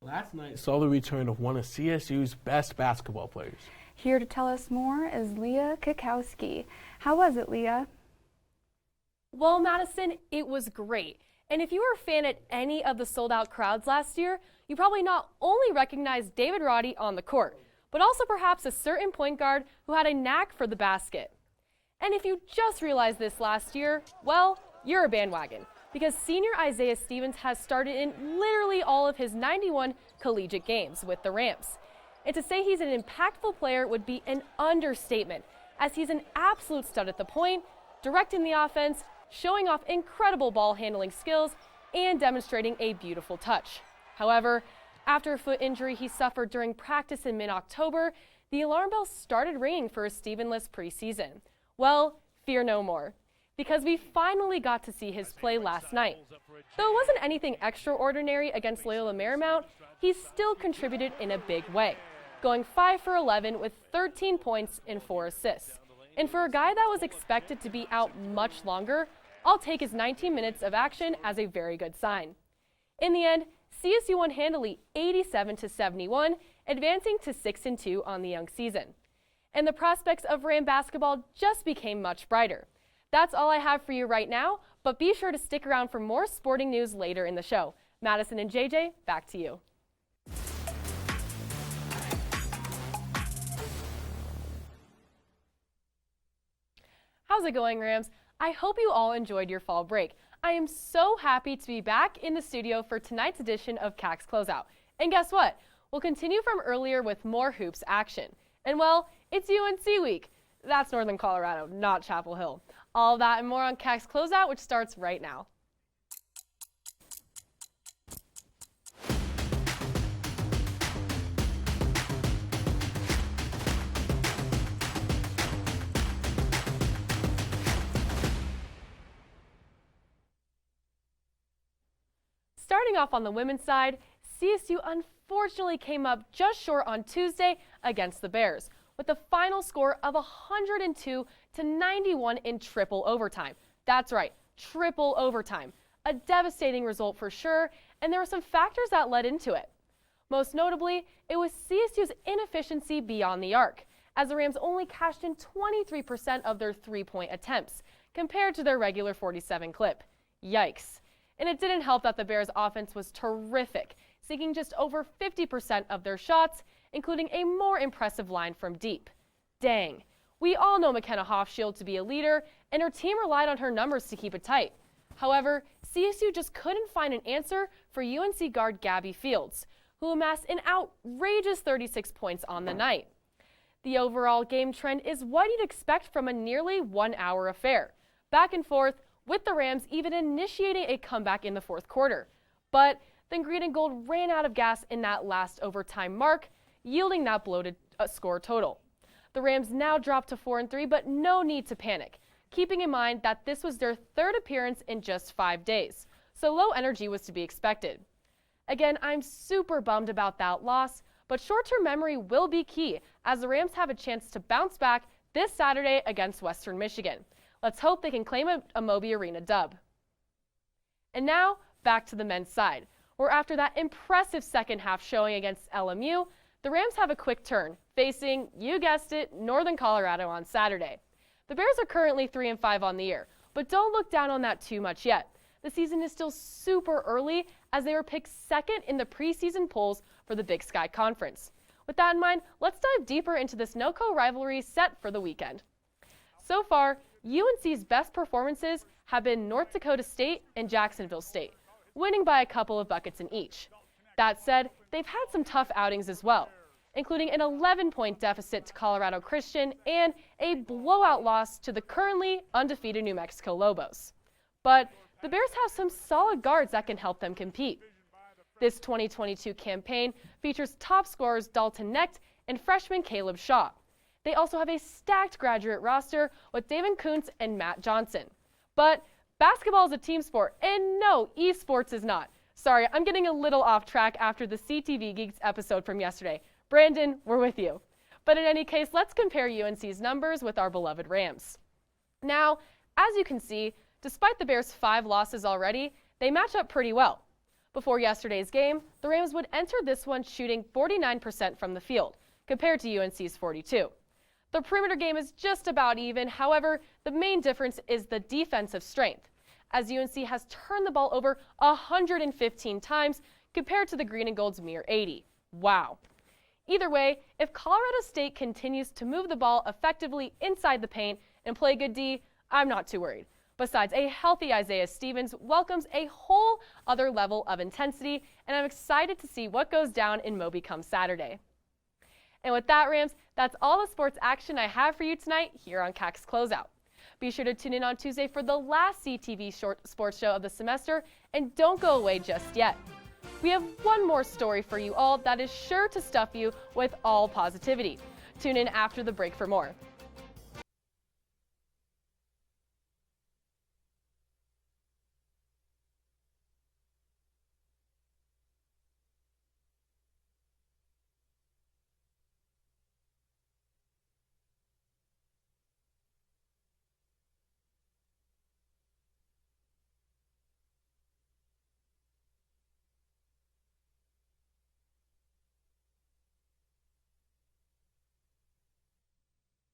Last night saw the return of one of CSU's best basketball players. Here to tell us more is Leah Cackowski. How was it, Leah? Well, Madison, it was great. And if you were a fan at any of the sold-out crowds last year, you probably not only recognized David Roddy on the court, but also perhaps a certain point guard who had a knack for the basket. And if you just realized this last year, well, you're a bandwagon, because senior Isaiah Stevens has started in literally all of his 91 collegiate games with the Rams. And to say he's an impactful player would be an understatement, as he's an absolute stud at the point, directing the offense, showing off incredible ball handling skills, and demonstrating a beautiful touch. However, after a foot injury he suffered during practice in mid-October, the alarm bells started ringing for a Stevenless preseason. Well, fear no more, because we finally got to see his play last night. Though it wasn't anything extraordinary against Loyola Marymount, he still contributed in a big way, going 5 for 11 with 13 points and 4 assists. And for a guy that was expected to be out much longer, I'll take his 19 minutes of action as a very good sign. In the end, CSU won handily 87-71, advancing to 6-2 on the young season. And the prospects of Ram basketball just became much brighter. That's all I have for you right now, but be sure to stick around for more sporting news later in the show. Madison and JJ, back to you. How's it going, Rams? I hope you all enjoyed your fall break. I am so happy to be back in the studio for tonight's edition of Cack's Closeout. And guess what? We'll continue from earlier with more hoops action. And well, it's UNC week. That's Northern Colorado, not Chapel Hill. All that and more on Cack's Closeout, which starts right now. Starting off on the women's side, CSU unfortunately came up just short on Tuesday against the Bears, with the final score of 102-91 in triple overtime. That's right, triple overtime. A devastating result for sure, and there were some factors that led into it. Most notably, it was CSU's inefficiency beyond the arc, as the Rams only cashed in 23% of their three-point attempts, compared to their regular 47 clip. Yikes. And it didn't help that the Bears' offense was terrific, sinking just over 50% of their shots, including a more impressive line from deep. Dang. We all know McKenna Hofschild to be a leader, and her team relied on her numbers to keep it tight. However, CSU just couldn't find an answer for UNC guard Gabby Fields, who amassed an outrageous 36 points on the night. The overall game trend is what you'd expect from a nearly one-hour affair, back and forth, with the Rams even initiating a comeback in the fourth quarter. But then Green and Gold ran out of gas in that last overtime mark, yielding that bloated score total. The Rams now dropped to 4-3, but no need to panic, keeping in mind that this was their third appearance in just 5 days, so low energy was to be expected. Again, I'm super bummed about that loss, but short-term memory will be key, as the Rams have a chance to bounce back this Saturday against Western Michigan. Let's hope they can claim a Moby Arena dub. And now, back to the men's side, where after that impressive second half showing against LMU, the Rams have a quick turn, facing, you guessed it, Northern Colorado on Saturday. The Bears are currently 3-5 on the year, but don't look down on that too much yet. The season is still super early, as they were picked second in the preseason polls for the Big Sky Conference. With that in mind, let's dive deeper into this NoCo rivalry set for the weekend. So far, UNC's best performances have been North Dakota State and Jacksonville State, winning by a couple of buckets in each. That said, they've had some tough outings as well, including an 11-point deficit to Colorado Christian and a blowout loss to the currently undefeated New Mexico Lobos. But the Bears have some solid guards that can help them compete. This 2022 campaign features top scorers Dalton Knecht and freshman Caleb Shaw. They also have a stacked graduate roster with David Kuntz and Matt Johnson. But basketball is a team sport, and no, esports is not. Sorry, I'm getting a little off track after the CTV Geeks episode from yesterday. Brandon, we're with you. But in any case, let's compare UNC's numbers with our beloved Rams. Now, as you can see, despite the Bears' 5 losses already, they match up pretty well. Before yesterday's game, the Rams would enter this one shooting 49% from the field, compared to UNC's 42%. The perimeter game is just about even. However, the main difference is the defensive strength, as UNC has turned the ball over 115 times compared to the Green and Gold's mere 80. Wow. Either way, if Colorado State continues to move the ball effectively inside the paint and play good D, I'm not too worried. Besides, a healthy Isaiah Stevens welcomes a whole other level of intensity, and I'm excited to see what goes down in Moby come Saturday. And with that, Rams, that's all the sports action I have for you tonight here on Cack's Closeout. Be sure to tune in on Tuesday for the last CTV short sports show of the semester, and don't go away just yet. We have one more story for you all that is sure to stuff you with all positivity. Tune in after the break for more.